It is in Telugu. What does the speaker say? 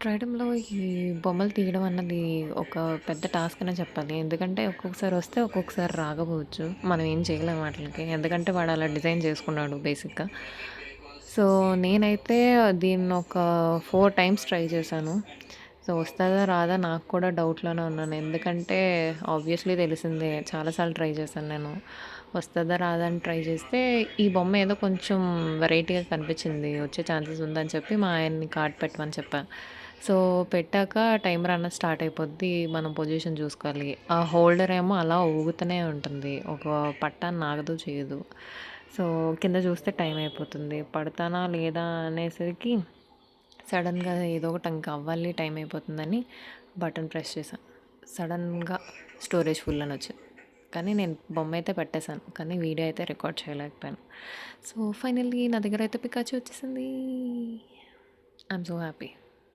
ట్రైడంలో ఈ బొమ్మలు తీయడం అన్నది ఒక పెద్ద టాస్క్ అనే చెప్పాలి. ఎందుకంటే ఒక్కొక్కసారి వస్తే, ఒక్కొక్కసారి రాకపోవచ్చు. మనం ఏం చేయలేం వాటిలకి. ఎందుకంటే వాడు అలా డిజైన్ చేసుకున్నాడు బేసిక్‌గా. సో, నేనైతే దీన్నొక 4 టైమ్స్ ట్రై చేశాను. సో, వస్తదా? రాదా? నాకు కూడా డౌట్‌లోనే ఉన్నాను. ఎందుకంటే ఆబ్వియస్‌లీ తెలిసిందే. చాలా సార్లు ట్రై చేశాను నేను. వస్తదా? రాదా? అని ట్రై చేస్తే ఈ బొమ్మ ఏదో కొంచెం వెరైటీగా కనిపించింది. వచ్చే ఛాన్సెస్ ఉందని చెప్పి మా ఆయన్ని కార్డ్ పెట్టమని చెప్పా. సో, పెట్టాక టైమర్ అన్నది స్టార్ట్ అయిపోద్ది. మనం పొజిషన్ చూసుకోవాలి. ఆ హోల్డర్ ఏమో అలా ఊగుతూనే ఉంటుంది. ఒక పట్టాన ఆగదు, చేయదు. సో, కింద చూస్తే టైం అయిపోతుంది. పడతానా లేదా అనేసరికి సడన్‌గా ఏదో ఒకటి ఇంక అవ్వాలి, టైం అయిపోతుందని బటన్ ప్రెస్ చేశా. సడన్‌గా స్టోరేజ్ ఫుల్ అని వచ్చింది. కానీ నేను బొమ్మ అయితే పెట్టేశాను. కానీ వీడియో అయితే రికార్డ్ చేయలేకపోయాను. సో, ఫైనల్లీ నా దగ్గర అయితే పికాచు వచ్చేసింది. I am so happy.